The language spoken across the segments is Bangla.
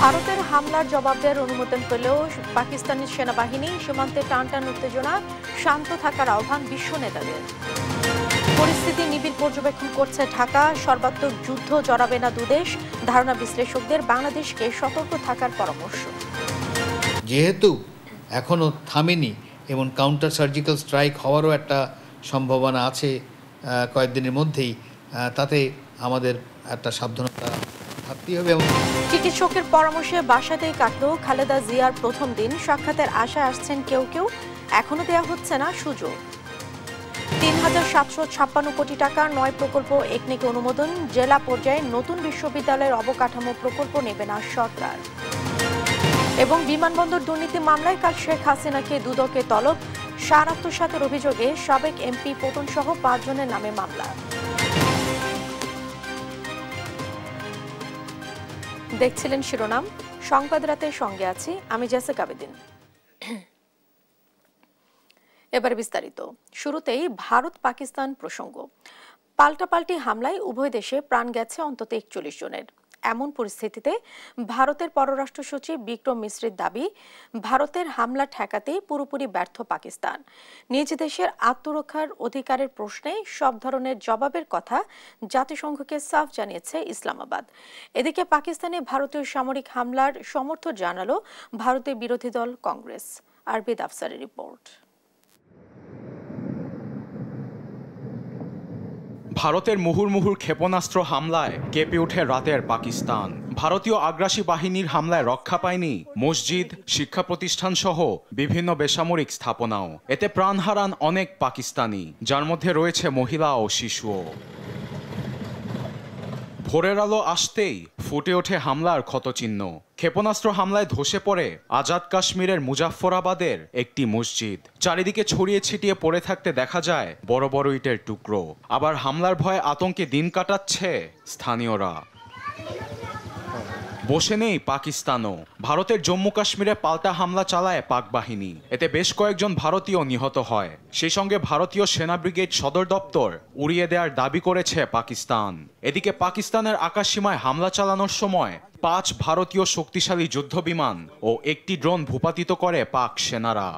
ভারতের হামলার জবাব দেওয়ার অনুমোদন পেলেও পাকিস্তানি সেনাবাহিনী সীমান্তে টানটান উত্তেজনা, শান্ত থাকার আহ্বান বিশ্ব নেতাদের। পরিস্থিতি নিবিড় পর্যবেক্ষণ করছে ঢাকা, সর্বাত্মক যুদ্ধ জড়াবে না দুদেশ, ধারণা বিশ্লেষকদের, বাংলাদেশকে সতর্ক থাকার পরামর্শ। যেহেতু এখনও থামেনি এবং কাউন্টার সার্জিক্যাল স্ট্রাইক হওয়ারও একটা সম্ভাবনা আছে কয়েকদিনের মধ্যেই, তাতে আমাদের একটা সাবধানতা থাকতেই হবে। চিকিৎসকের পরামর্শে বাসাতেই কাটল খালেদা জিয়ার প্রথম দিন। সাক্ষাতের আশায় আসছেন কেউ কেউ, এখনো দেয়া হচ্ছে না সুযোগ। ৩,৭৫৬ কোটি টাকার ৯ প্রকল্প একনেকে অনুমোদন, জেলা পর্যায়ে নতুন বিশ্ববিদ্যালয়ের অবকাঠামো প্রকল্প নেবে না সরকার। এবং বিমানবন্দর দুর্নীতি মামলায় কাল শেখ হাসিনাকে দুদকে তলব, সার আত্মসাতের অভিযোগে সাবেক এমপি পতন সহ ৫ জনের নামে মামলা। দেখছিলেন শিরোনাম, সংবাদ রাতের সঙ্গে আছি আমি জেসিকা আবেদিন। এবারে বিস্তারিত। শুরুতেই ভারত পাকিস্তান প্রসঙ্গ। পাল্টাপাল্টি হামলায় উভয় দেশে প্রাণ গেছে অন্তত ৪১ জনের। এমন পরিস্থিতিতে ভারতের পররাষ্ট্র সচিব বিক্রম মিশ্রির দাবি, ভারতের হামলা ঠেকাতেই পুরোপুরি ব্যর্থ পাকিস্তান। নিজ দেশের আত্মরক্ষার অধিকারের প্রশ্নে সব ধরনের জবাবের কথা জাতিসংঘকে সাফ জানিয়েছে ইসলামাবাদ। এদিকে পাকিস্তানে ভারতীয় সামরিক হামলার সমর্থন জানালো ভারতের বিরোধী দল কংগ্রেস। আরবিদ আফসারের রিপোর্ট। ভারতের মুহুর্মুহুর ক্ষেপণাস্ত্র হামলায় কেঁপে ওঠে রাতের পাকিস্তান। ভারতীয় আগ্রাসী বাহিনীর হামলায় রক্ষা পায়নি মসজিদ, শিক্ষা প্রতিষ্ঠান সহ বিভিন্ন বেসামরিক স্থাপনাও। এতে প্রাণ হারান অনেক পাকিস্তানি, যার মধ্যে রয়েছে মহিলা ও শিশুও। ভোরের আলো আসতেই ফুটে ওঠে হামলার ক্ষতচিহ্ন। ক্ষেপণাস্ত্র হামলায় ধসে পড়ে আজাদ কাশ্মীরের মুজাফফরাবাদের একটি মসজিদ। চারিদিকে ছড়িয়ে ছিটিয়ে পড়ে থাকতে দেখা যায় বড় বড় ইটের টুকরো। আবার হামলার ভয়ে আতঙ্কে দিন কাটাচ্ছে স্থানীয়রা। বসে নেই পাকিস্তানও। ভারতের জম্মু কাশ্মীরে পাল্টা হামলা চালায় পাক বাহিনী। এতে বেশ কয়েকজন ভারতীয় নিহত হয়। সেই সঙ্গে ভারতীয় সেনা ব্রিগেড সদর দপ্তর উড়িয়ে দেওয়ার দাবি করেছে পাকিস্তান। এদিকে পাকিস্তানের আকাশসীমায় হামলা চালানোর সময় ৫ ভারতীয় শক্তিশালী যুদ্ধবিমান ও একটি ড্রোন ভূপাতিত করে পাক সেনারা।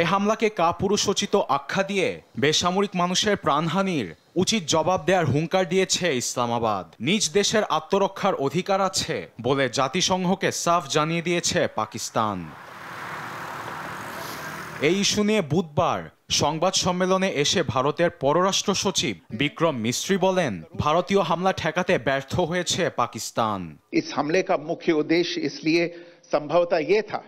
এ হামলাকে কাপুরুষোচিত আখ্যা দিয়ে বেসামরিক মানুষের প্রাণহানির উচিত জবাব দেওয়ার হুঙ্কার দিয়েছে ইসলামাবাদ। নিজ দেশের আত্মরক্ষার অধিকার আছে বলে জাতিসংঘকে সাফ জানিয়ে দিয়েছে পাকিস্তান। এই ইস্যু নিয়ে বুধবার সংবাদ সম্মেলনে এসে ভারতের পররাষ্ট্র সচিব বিক্রম মিশ্রি বলেন, ভারতীয় হামলা ঠেকাতে ব্যর্থ হয়েছে পাকিস্তান। इस हमले का मुख्य उद्देश्य इसलिए संभवतः ये था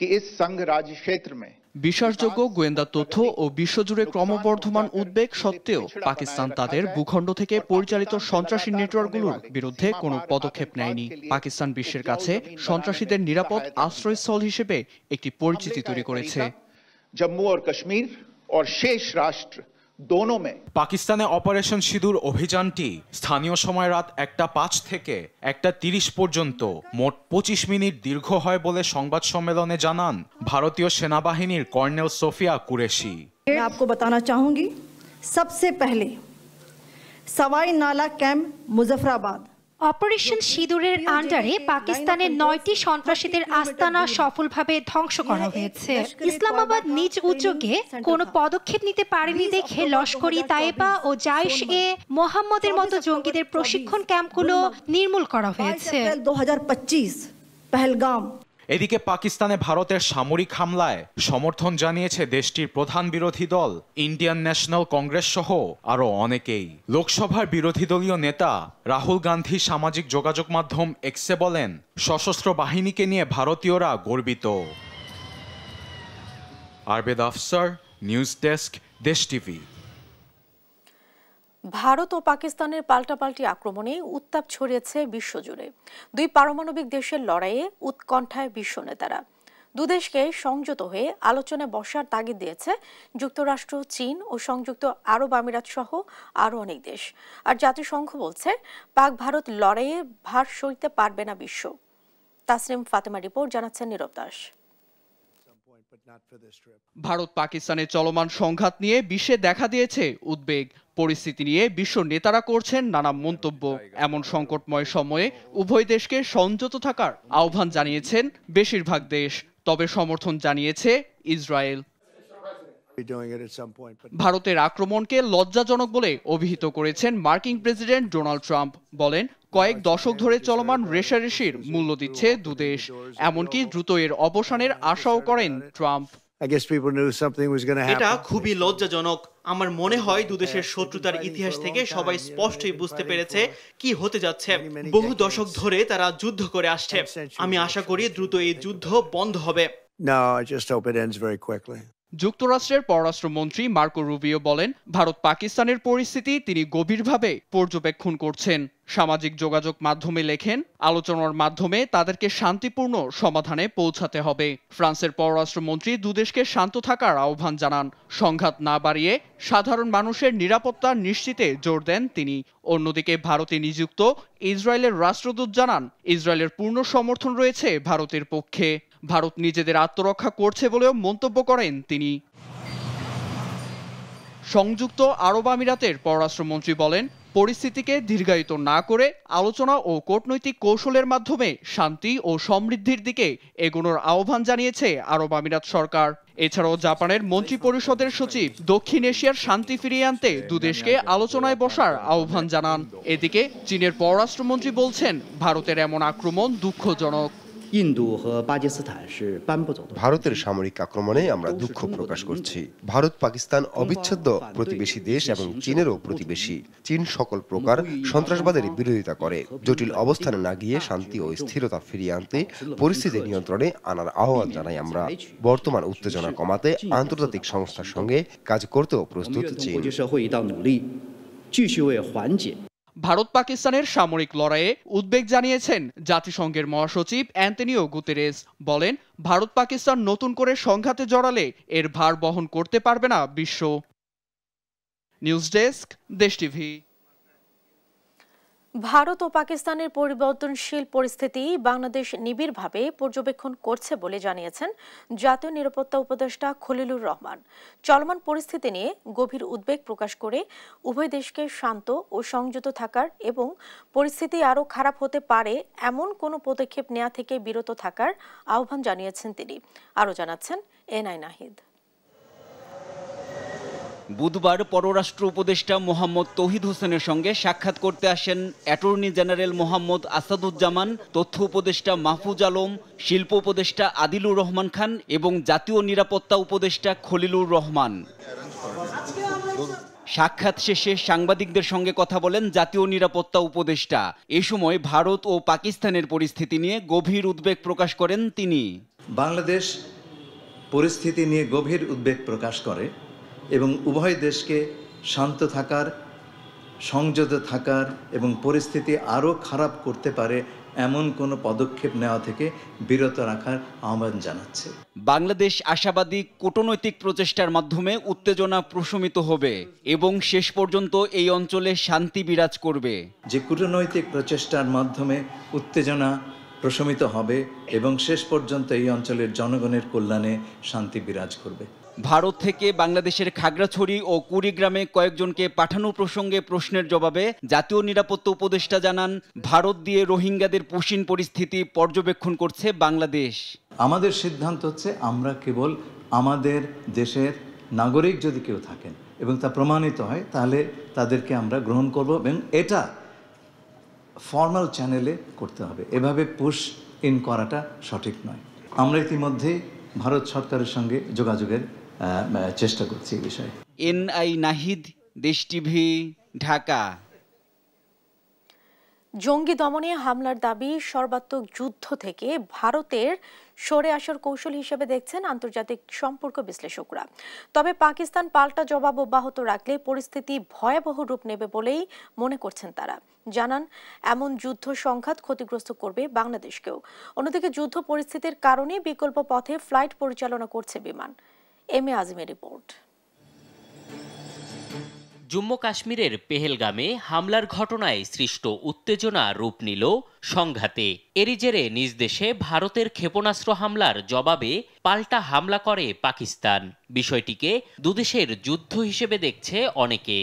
कि इस संघ राज्य क्षेत्र में বিশ্বাসযোগ্য গোয়েন্দা তথ্য ও বিশ্বজুড়ে ক্রমবর্ধমান উদ্বেগ সত্ত্বেও পাকিস্তান তাদের ভূখণ্ড থেকে পরিচালিত সন্ত্রাসী নেটওয়ার্কগুলোর বিরুদ্ধে কোনো পদক্ষেপ নেয়নি। পাকিস্তান বিশ্বের কাছে সন্ত্রাসীদের নিরাপদ আশ্রয়স্থল হিসেবে একটি পরিচিতি তৈরি করেছে। জম্মু ও কাশ্মীর ও শেষ রাষ্ট্র দোনো মে পাকিস্তানে অপারেশন সিঁদুর অভিযানটি স্থানীয় সময় রাত ১টা ৫ থেকে ১টা ৩০ পর্যন্ত মোট ২৫ মিনিট দীর্ঘ হয় বলে সংবাদ সম্মেলনে জানান ভারতীয় সেনাবাহিনীর কর্নেল সোফিয়া কুরেশি। मैं आपको बताना चाहूंगी, सबसे पहले सवाई नाला कैंप मुजफ्फराबाद অপারেশন সিঁদুরের আন্ডারে পাকিস্তানের ৯টি সন্ত্রাসীদের আস্তানা সফলভাবে ধ্বংস করা হয়েছে। ইসলামাবাদ নিজ উদ্যোগে কোনো পদক্ষেপ নিতে পারেনি দেখে লস্করি তায়েবা ও জাইশ এ মোহাম্মদের মতো জঙ্গিদের প্রশিক্ষণ ক্যাম্পগুলো নির্মূল করা হয়েছে। 2025 পহেলগাম। এদিকে পাকিস্তানে ভারতের সামরিক হামলায় সমর্থন জানিয়েছে দেশটির প্রধান বিরোধী দল ইন্ডিয়ান ন্যাশনাল কংগ্রেস সহ আরো অনেকেই। লোকসভার বিরোধী দলীয় নেতা রাহুল গান্ধী সামাজিক যোগাযোগ মাধ্যম এক্সে বলেন, সশস্ত্র বাহিনীকে নিয়ে ভারতীয়রা গর্বিত। আরবেদ আফসার, নিউজ ডেস্ক, দেশ টিভি। ভারত ও পাকিস্তানের পাল্টাপাল্টি আক্রমণে উত্তাপ ছড়িয়েছে বিশ্বজুড়ে। দুই পারমাণবিক দেশের লড়াইয়ে উৎকণ্ঠায় বিশ্ব নেতারা। দুদেশকে সংযত হয়ে আলোচনায় বসার তাগিদ দিয়েছে যুক্তরাষ্ট্র, চীন ও সংযুক্ত আরব আমিরাত সহ আরও অনেক দেশ। আর জাতিসংঘ বলছে, পাক ভারত লড়াইয়ে ভার সইতে পারবে না বিশ্ব। তাসনিম ফাতেমা রিপোর্ট, জানাচ্ছেন নীরব দাস। ভারত পাকিস্তানের চলমান সংঘাত নিয়ে বিশ্বে দেখা দিয়েছে উদ্বেগ। পরিস্থিতি নিয়ে বিশ্ব নেতারা করছেন নানা মন্তব্য। এমন সংকটময় সময়ে উভয় দেশকে সংযত থাকার আহ্বান জানিয়েছেন বেশিরভাগ দেশ, তবে সমর্থন জানিয়েছে ইসরায়েল। ভারতের আক্রমণকে লজ্জাজনক বলে অভিহিত করেছেন মার্কিন প্রেসিডেন্ট ডোনাল্ড ট্রাম্প। বলেন, কয়েক দশক ধরে চলমান রেষারেষির মূল্য দিচ্ছে দুদেশ, এমনকি দ্রুত এর অবসানের আশাও করেন ট্রাম্প। এটা খুবই লজ্জাজনক। আমার মনে হয় দুদেশের শত্রুতার ইতিহাস থেকে সবাই স্পষ্টই বুঝতে পেরেছে কি হতে যাচ্ছে। বহু দশক ধরে তারা যুদ্ধ করে আসছে। আমি আশা করি দ্রুত এই যুদ্ধ বন্ধ হবে। যুক্তরাষ্ট্রের পররাষ্ট্রমন্ত্রী মার্কো রুবিও বলেন, ভারত পাকিস্তানের পরিস্থিতি তিনি গভীরভাবে পর্যবেক্ষণ করছেন। সামাজিক যোগাযোগ মাধ্যমে লেখেন, আলোচনার মাধ্যমে তাদেরকে শান্তিপূর্ণ সমাধানে পৌঁছাতে হবে। ফ্রান্সের পররাষ্ট্রমন্ত্রী দুদেশকে শান্ত থাকার আহ্বান জানান। সংঘাত না বাড়িয়ে সাধারণ মানুষের নিরাপত্তা নিশ্চিতে জোর দেন তিনি। অন্যদিকে ভারতে নিযুক্ত ইসরায়েলের রাষ্ট্রদূত জানান, ইসরায়েলের পূর্ণ সমর্থন রয়েছে ভারতের পক্ষে। ভারত নিজেদের আত্মরক্ষা করছে বলেও মন্তব্য করেন তিনি। সংযুক্ত আরব আমিরাতের পররাষ্ট্রমন্ত্রী বলেন, পরিস্থিতিকে দীর্ঘায়িত না করে আলোচনা ও কূটনৈতিক কৌশলের মাধ্যমে শান্তি ও সমৃদ্ধির দিকে এগোনোর আহ্বান জানিয়েছে আরব আমিরাত সরকার। এছাড়াও জাপানের মন্ত্রী পরিষদের সচিব দক্ষিণ এশিয়ার শান্তি ফিরিয়ে আনতে দুদেশকে আলোচনায় বসার আহ্বান জানান। এদিকে চীনের পররাষ্ট্রমন্ত্রী বলছেন, ভারতের এমন আক্রমণ দুঃখজনক। ভারতের সামরিক আক্রমণে আমরা দুঃখ প্রকাশ করছি। ভারত পাকিস্তান অবিচ্ছেদ্য প্রতিবেশী দেশ এবং চীনেরও প্রতিবেশী। চীন সকল প্রকার সন্ত্রাসবাদের বিরোধিতা করে। জটিল অবস্থানে না গিয়ে শান্তি ও স্থিরতা ফিরিয়ে আনতে, পরিস্থিতি নিয়ন্ত্রণে আনার আহ্বান জানাই আমরা। বর্তমান উত্তেজনা কমাতে আন্তর্জাতিক সংস্থার সঙ্গে কাজ করতেও প্রস্তুত চীন। ভারত পাকিস্তানের সামরিক লড়াইয়ে উদ্বেগ জানিয়েছেন জাতিসংঘের মহাসচিব অ্যান্টনিও গুতেরেস। বলেন, ভারত পাকিস্তান নতুন করে সংঘাতে জড়ালে এর ভার বহন করতে পারবে না বিশ্ব। নিউজ ডেস্ক, দেশ টিভি। ভারত ও পাকিস্তানের পরিবর্তনশীল পরিস্থিতি বাংলাদেশ নিবিড়ভাবে পর্যবেক্ষণ করছে বলে জানিয়েছেন জাতীয় নিরাপত্তা উপদেষ্টা খলিলুর রহমান। চলমান পরিস্থিতি নিয়ে গভীর উদ্বেগ প্রকাশ করে উভয় দেশকে শান্ত ও সংযত থাকার এবং পরিস্থিতি আরও খারাপ হতে পারে এমন কোনো পদক্ষেপ নেওয়া থেকে বিরত থাকার আহ্বান জানিয়েছেন তিনি। আরও জানাচ্ছেন এনআই নাহিদ। বুধবার পররাষ্ট্র উপদেষ্টা মোহাম্মদ তৌহিদ হোসেনের সঙ্গে সাক্ষাৎ করতে আসেন অ্যাটর্নি জেনারেল মোহাম্মদ আসাদুজ্জামান, তথ্য উপদেষ্টা মাহফুজ আলম, শিল্প উপদেষ্টা আদিলুর রহমান খান এবং জাতীয় নিরাপত্তা উপদেষ্টা খলিলুর রহমান। সাক্ষাৎ শেষে সাংবাদিকদের সঙ্গে কথা বলেন জাতীয় নিরাপত্তা উপদেষ্টা। এ সময় ভারত ও পাকিস্তানের পরিস্থিতি নিয়ে গভীর উদ্বেগ প্রকাশ করেন তিনি। বাংলাদেশ পরিস্থিতি নিয়ে গভীর উদ্বেগ প্রকাশ করে এবং উভয় দেশকে শান্ত থাকার, সংযত থাকার এবং পরিস্থিতি আরও খারাপ করতে পারে এমন কোনো পদক্ষেপ নেওয়া থেকে বিরত রাখার আহ্বান জানাচ্ছে। বাংলাদেশ আশাবাদী কূটনৈতিক প্রচেষ্টার মাধ্যমে উত্তেজনা প্রশমিত হবে এবং শেষ পর্যন্ত এই অঞ্চলে শান্তি বিরাজ করবে। যে কূটনৈতিক প্রচেষ্টার মাধ্যমে উত্তেজনা প্রশমিত হবে এবং শেষ পর্যন্ত এই অঞ্চলের জনগণের কল্যাণে শান্তি বিরাজ করবে। ভারত থেকে বাংলাদেশের খাগড়াছড়ি ও কুড়িগ্রামে কয়েকজনকে পাঠানো প্রসঙ্গে প্রশ্নের জবাবে জাতীয় নিরাপত্তা উপদেষ্টা জানান, ভারত দিয়ে রোহিঙ্গাদের পুশিন পরিস্থিতি পর্যবেক্ষণ করছে বাংলাদেশ। আমাদের সিদ্ধান্ত হচ্ছে, আমরা কেবল আমাদের দেশের নাগরিক যদি কেউ থাকেন এবং তা প্রমাণিত হয় তাহলে তাদেরকে আমরা গ্রহণ করব এবং এটা ফর্মাল চ্যানেলে করতে হবে। এভাবে পুশ ইন করাটা সঠিক নয়। আমরা ইতিমধ্যে ভারত সরকারের সঙ্গে যোগাযোগের চেষ্টা করছি এই বিষয়ে। এনআই নাহিদ, দেশ টিভি, ঢাকা। জঙ্গি দমনে হামলার দাবি সর্বাত্মক যুদ্ধ থেকে ভারতের সরে আসার কৌশল হিসেবে দেখছেন আন্তর্জাতিক সম্পর্ক বিশ্লেষকরা। তবে পাকিস্তান পাল্টা জবাব অব্যাহত রাখলে পরিস্থিতি ভয়াবহ রূপ নেবে বলেই মনে করছেন তারা। জানান, এমন যুদ্ধ সংঘাত ক্ষতিগ্রস্ত করবে বাংলাদেশকেও। অন্যদিকে যুদ্ধ পরিস্থিতির কারণে বিকল্প পথে ফ্লাইট পরিচালনা করছে বিমান। M A আজিমের report. জম্মু কাশ্মীরের পেহেলগামে হামলার ঘটনায় সৃষ্ট উত্তেজনা রূপ নিল সংঘাতে। এরই জেরে নিজ দেশে ভারতের ক্ষেপণাস্ত্র হামলার জবাবে পাল্টা হামলা করে পাকিস্তান। বিষয়টিকে দুদেশের যুদ্ধ হিসেবে দেখছে অনেকে।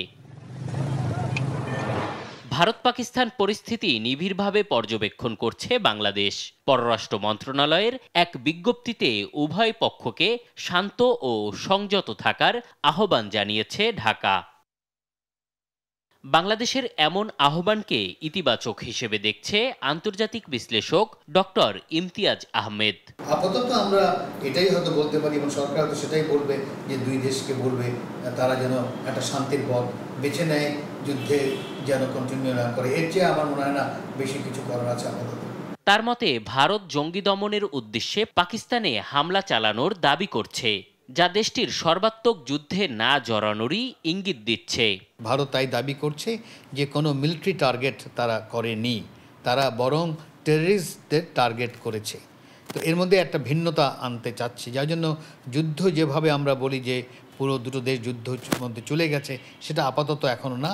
ভারত পাকিস্তান পরিস্থিতি নিবিড়ভাবে পর্যবেক্ষণ করছে বাংলাদেশ। পররাষ্ট্র মন্ত্রণালয়ের এক বিজ্ঞপ্তিতে উভয় পক্ষকে শান্ত ও সংযত থাকার আহ্বান জানিয়েছে ঢাকা। বাংলাদেশের এমন আহ্বানকে ইতিবাচক হিসেবে দেখছে আন্তর্জাতিক বিশ্লেষক ডক্টর ইমতিয়াজ আহমেদ। আপাতত আমরা এটাই হয়তো বলতে পারি, এবং সরকার তো সেটাই বলবে যে দুই দেশকে বলবে তারা যেন একটা শান্তির পথ বেছে নেয়, যুদ্ধে যেন কন্টিনিউ না করে। এর চেয়ে আমার মনে হয় না বেশি কিছু করার আছে আপাতত। তার মতে ভারত জঙ্গি দমনের উদ্দেশ্যে পাকিস্তানে হামলা চালানোর দাবি করছে, যা দেশটির সর্বাত্মক যুদ্ধে না জড়ানোরই ইঙ্গিত দিচ্ছে। ভারত তাই দাবি করছে যে কোনো মিলিটারি টার্গেট তারা করেনি, তারা বরং টেররিস্টদের টার্গেট করেছে। তো এর মধ্যে একটা ভিন্নতা আনতে চাচ্ছি, যার জন্য যুদ্ধ যেভাবে আমরা বলি যে পুরো দুটো দেশ যুদ্ধের মধ্যে চলে গেছে, সেটা আপাতত এখনো না।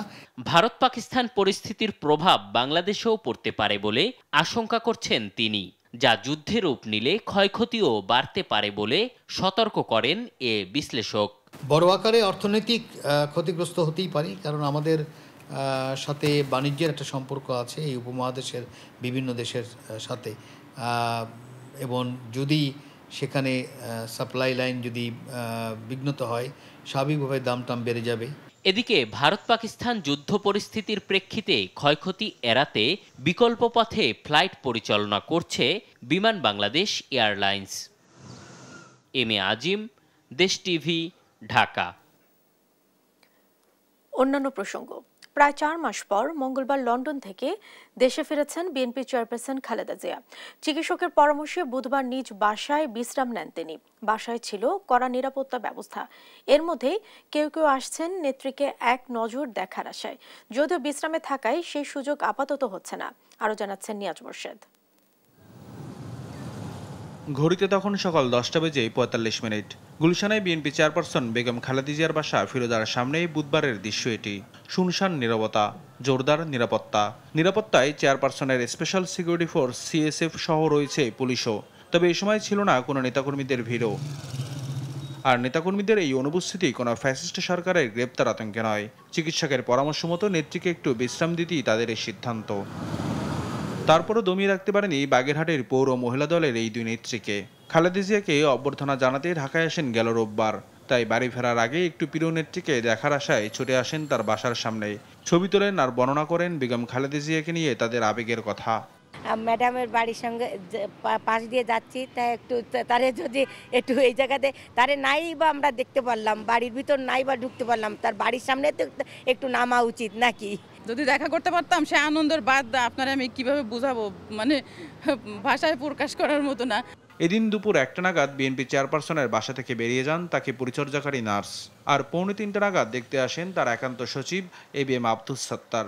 ভারত পাকিস্তান পরিস্থিতির প্রভাব বাংলাদেশেও পড়তে পারে বলে আশঙ্কা করছেন তিনি, যা যুদ্ধের রূপ নিলে ক্ষয়ক্ষতিও বাড়তে পারে বলে সতর্ক করেন এ বিশ্লেষক। বড় আকারে অর্থনৈতিক ক্ষতিগ্রস্ত হতেই পারে, কারণ আমাদের সাথে বাণিজ্যের একটা সম্পর্ক আছে এই উপমহাদেশের বিভিন্ন দেশের সাথে, এবং যদি সেখানে সাপ্লাই লাইন যদি বিঘ্নিত হয়, স্বাভাবিকভাবে দাম বেড়ে যাবে। এদিকে ভারত পাকিস্তান যুদ্ধ পরিস্থিতির প্রেক্ষিতে ক্ষয়ক্ষতি এড়াতে বিকল্প পথে ফ্লাইট পরিচালনা করছে বিমান বাংলাদেশ এয়ারলাইন্স। এম এ আজিম, দেশ টিভি, ঢাকা। অন্যান্য প্রসঙ্গ। প্রায় 4 মাস পর মঙ্গলবার লন্ডন থেকে দেশে ফিরেছেন বিএনপি চেয়ারপারসন খালেদা জিয়া। চিকিৎসকের পরামর্শে বুধবার নিজ বাসায় বিশ্রাম নেন তিনি। বাসায় ছিল কড়া নিরাপত্তা ব্যবস্থা। এর মধ্যে কেউ কেউ আসছেন নেত্রীকে এক নজর দেখার আশায়, যদিও বিশ্রামে থাকায় সেই সুযোগ আপাতত হচ্ছে না। আরো জানাচ্ছেন নিয়াজ মোর্শেদ। ঘড়িতে তখন সকাল 10:45 গুলশানে বিএনপি চেয়ারপারসন বেগম খালেদা জিয়ার বাসা ফিরোজার সামনেই বুধবারের দৃশ্য এটি। শুনশান নীরবতা, জোরদার নিরাপত্তায় চেয়ারপারসনের স্পেশাল সিকিউরিটি ফোর্স সিএসএফ সহ রয়েছে পুলিশও। তবে এই সময় ছিল না কোনো নেতাকর্মীদের ভিড়ও। আর নেতাকর্মীদের এই অনুপস্থিতি কোনো ফ্যাসিস্ট সরকারের গ্রেপ্তার আতঙ্কে নয়। চিকিৎসকের পরামর্শ মতো নেত্রীকে একটু বিশ্রাম দিতেই তাদের এই সিদ্ধান্ত। তারপরও দমিয়ে রাখতে পারেনি বাগেরহাটের পৌর মহিলা দলের এই দুই নেত্রীকে। খালেদা জিয়াকে অভ্যর্থনা জানাতে ঢাকায় আসেন গেল রোববার। তাই বাড়ি ফেরার আগে একটু প্রিয় নেত্রীকে দেখার আশায় ছুটে আসেন তার বাসার সামনে। ছবি তোলেন আর বর্ণনা করেন বেগম খালেদা জিয়াকে নিয়ে তাদের আবেগের কথা। ম্যাডামের বাড়ির সঙ্গে পাশ দিয়ে যাচ্ছি, তাই একটু তারে যদি একটু এই জায়গাতে তারে নাই বা আমরা দেখতে পারলাম, বাড়ির ভিতর নাই বা ঢুকতে পারলাম, তার বাড়ির সামনে তো একটু নামা উচিত নাকি? যদি দেখা করতে পারতাম সে আনন্দের বাদ আপনারা আমি কিভাবে বুঝাবো, মানে ভাষায় প্রকাশ করার মতো না। এদিন দুপুর 1টা নাগাদ বিএনপি চেয়ারপারসনের বাসা থেকে বেরিয়ে যান তাকে পরিচর্যাকারী নার্স। আর 2:45 নাগাদ দেখতে আসেন তার একান্ত সচিব ABM আব্দুস সাত্তার।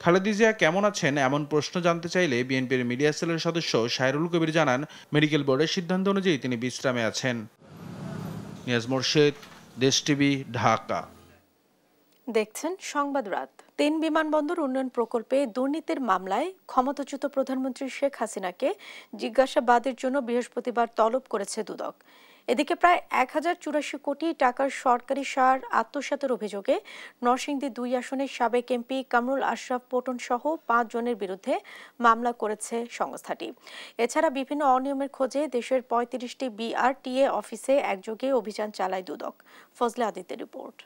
খালেদা জিয়া কেমন আছেন এমন প্রশ্ন জানতে চাইলে বিএনপির মিডিয়া সেলের সদস্য শায়রুল কবির জানান, মেডিকেল বোর্ডের সিদ্ধান্ত অনুযায়ী তিনি বিশ্রামে আছেন। নিয়াজ মোর্শেদ, দেশ টিভি, ঢাকা। দেখছেন সংবাদ রাত। 3 বিমানবন্দর উন্নয়ন প্রকল্পে দুর্নীতির মামলায় ক্ষমতাচ্যুত প্রধানমন্ত্রী শেখ হাসিনাকে জিজ্ঞাসাবাদের জন্য বৃহস্পতিবার তলব করেছে দুদক। এদিকে প্রায় 1084 কোটি টাকার সরকারি সার আত্মসাতের অভিযোগে নরসিংদী 2 আসনের সাবেক এমপি কামরুল আশরাফ পটন সহ 5 জনের বিরুদ্ধে মামলা করেছে সংস্থাটি। এছাড়া বিভিন্ন অনিয়মের খোঁজে দেশের 35টি BRTA অফিসে একযোগে অভিযান চালায় দুদক। ফজলে আদিত্যের রিপোর্ট।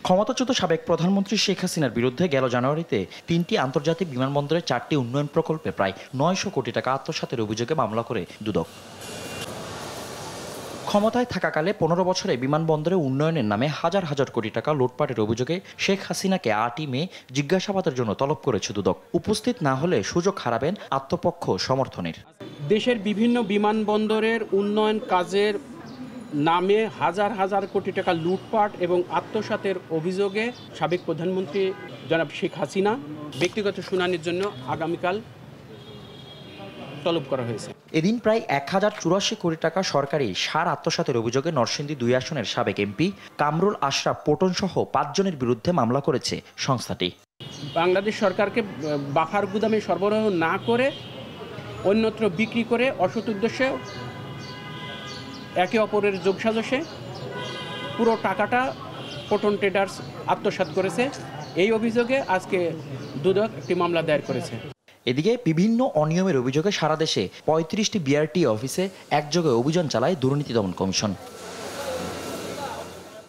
ক্ষমতাচ্যুত সাবেক প্রধানমন্ত্রী শেখ হাসিনার বিরুদ্ধে গেল জানুয়ারিতে 3টি আন্তর্জাতিক বিমানবন্দরের 4টি উন্নয়ন প্রকল্পে প্রায় 900 কোটি টাকা আত্মসাতের অভিযোগে মামলা করে দুদক। ক্ষমতায় থাকাকালে 15 বছরে বিমানবন্দরে উন্নয়নের নামে হাজার হাজার কোটি টাকা লুটপাটের অভিযোগে শেখ হাসিনাকে 8ই মে জিজ্ঞাসাবাদের জন্য তলব করেছে দুদক। উপস্থিত না হলে সুযোগ হারাবেন আত্মপক্ষ সমর্থনের। দেশের বিভিন্ন বিমানবন্দরের উন্নয়ন কাজের নামে হাজার হাজার কোটি টাকা লুটপাট এবং আত্মসাতের অভিযোগে সাবেক প্রধানমন্ত্রী জনাব শেখ হাসিনা ব্যক্তিগত শুনানির জন্য আগামীকাল তলব করা হয়েছে। এদিন প্রায় 1084 কোটি টাকা সরকারি সার আত্মসাতের অভিযোগে নরসিংদী 2 আসনের সাবেক এমপি কামরুল আশরাফ পটন সহ 5 জনের বিরুদ্ধে মামলা করেছে সংস্থাটি। বাংলাদেশ সরকারকে বাফার গুদামে সরবরাহ না করে অন্যত্র বিক্রি করে অসৎ উদ্দেশ্যে একে অপরের যোগসাজশে পুরো টাকাটা পটন ট্রেডার্স আত্মসাৎ করেছে। এই অভিযোগে আজকে দুদক একটি মামলা দায়ের করেছে। এদিকে বিভিন্ন অনিয়মের অভিযোগে সারা দেশে 35টি বিআরটি অফিসে একযোগে অভিযান চালায় দুর্নীতি দমন কমিশন।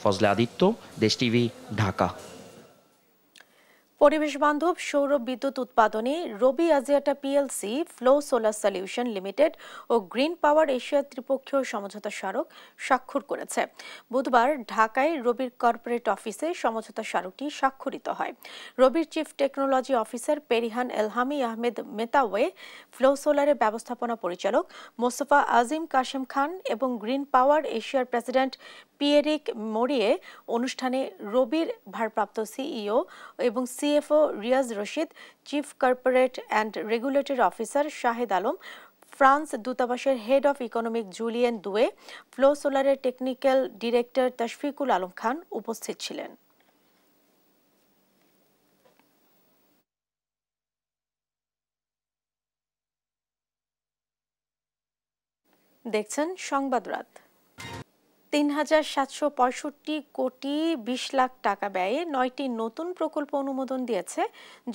ফজলে আদিত্য, দেশ টিভি, ঢাকা। পরিবেশ বান্ধব সৌর বিদ্যুৎ উৎপাদনে Robi Axiata PLC, flow solar solution limited ও গ্রিন পাওয়ার এশিয়া ত্রিপক্ষীয় সমঝোতা স্মারক স্বাক্ষর করেছে। বুধবার ঢাকায় রবির কর্পোরেট অফিসে সমঝোতা স্মারকটি স্বাক্ষরিত হয়। রবির chief technology officer Perihan Elhami Ahmed Metawea, flow সোলারের ব্যবস্থাপনা পরিচালক মোস্তফা আজিম কাশেম খান এবং গ্রিন পাওয়ার এশিয়ার প্রেসিডেন্ট পিয়েরিক মরিয়ে অনুষ্ঠানে রবির ভারপ্রাপ্ত সিইও এবং CFO Riaz Rashid, chief corporate and regulatory officer Shahed Alam, France দূতাবাসের head of economic Julien Duez, Flow সোলারের টেকনিক্যাল ডিরেক্টর তশফিকুল আলম খান উপস্থিত ছিলেন। দেখছেন সংবাদ রাত। ৩,৭৬৫ কোটি ২০ লাখ টাকা ব্যয়ে 9টি নতুন প্রকল্প অনুমোদন দিয়েছে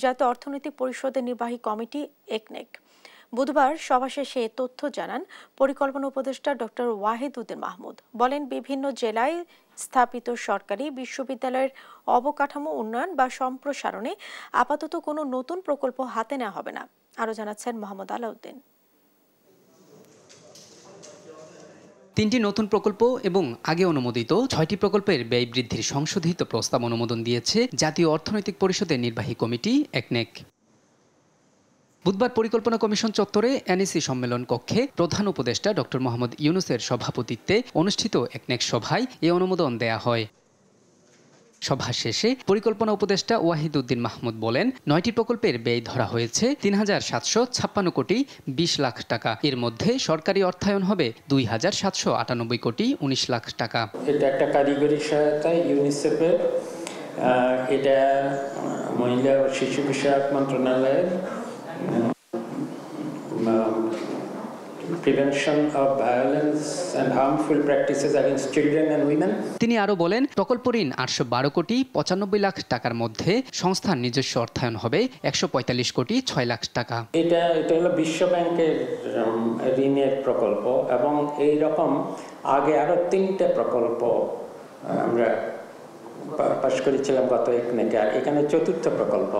জাতীয় অর্থনৈতিক পরিষদের নির্বাহী কমিটি একনেক। বুধবার সভা শেষে এ তথ্য জানান পরিকল্পনা উপদেষ্টা ডক্টর ওয়াহিদ উদ্দিন মাহমুদ। বলেন, বিভিন্ন জেলায় স্থাপিত সরকারি বিশ্ববিদ্যালয়ের অবকাঠামো উন্নয়ন বা সম্প্রসারণে আপাতত কোনো নতুন প্রকল্প হাতে নেওয়া হবে না। আরও জানাচ্ছেন মোহাম্মদ আলাউদ্দিন। 3টি নতুন প্রকল্প এবং আগে অনুমোদিত 6টি প্রকল্পের ব্যয় বৃদ্ধির সংশোধিত প্রস্তাব অনুমোদন দিয়েছে জাতীয় অর্থনৈতিক পরিষদের নির্বাহী কমিটি একনেক। বুধবার পরিকল্পনা কমিশন চত্বরে এনইসি সম্মেলন কক্ষে প্রধান উপদেষ্টা ডক্টর মোহাম্মদ ইউনূসের সভাপতিত্বে অনুষ্ঠিত একনেক সভায় এ অনুমোদন দেয়া হয়। সভা শেষে পরিকল্পনা উপদেষ্টা ওয়াহিদ উদ্দিন মাহমুদ বলেন, 9টি প্রকল্পের ব্যয় ধরা হয়েছে ৩,৭৫৬ কোটি ২০ লাখ টাকা। এর মধ্যে সরকারি অর্থায়ন হবে ২,৭৯৮ কোটি ১৯ লাখ টাকা। এটা একটা কারিগরি সহায়তা ইউনিসেফের, এটা মহিলা ও শিশু বিষয়ক মন্ত্রণালয়ের Prevention of violence and harmful practices against children and women. তিনি আরো বলেন, প্রকল্প ঋণ ৮১২ কোটি ৯৫ লাখ টাকার মধ্যে সংস্থার নিজস্ব অর্থায়ন হবে ১৪৫ কোটি ৬ লাখ টাকা। এটা হলো বিশ্ব ব্যাংকের ঋণের প্রকল্প এবং এই রকম আগে আরো 3টে প্রকল্প আমরা পাশ করেছিলাম গত একনেকে, আর এখানে 4র্থ প্রকল্প।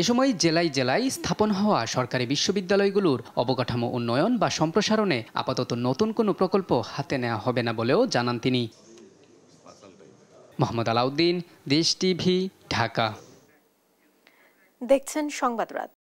এ সময় জেলায় জেলায় স্থাপন হওয়া সরকারি বিশ্ববিদ্যালয়গুলোর অবকাঠামো উন্নয়ন বা সম্প্রসারণে আপাতত নতুন কোনো প্রকল্প হাতে নেওয়া হবে না বলেও জানান তিনি। মোহাম্মদ আলাউদ্দিন, দেশ টিভি, ঢাকা। দেখছেন সংবাদ রাত।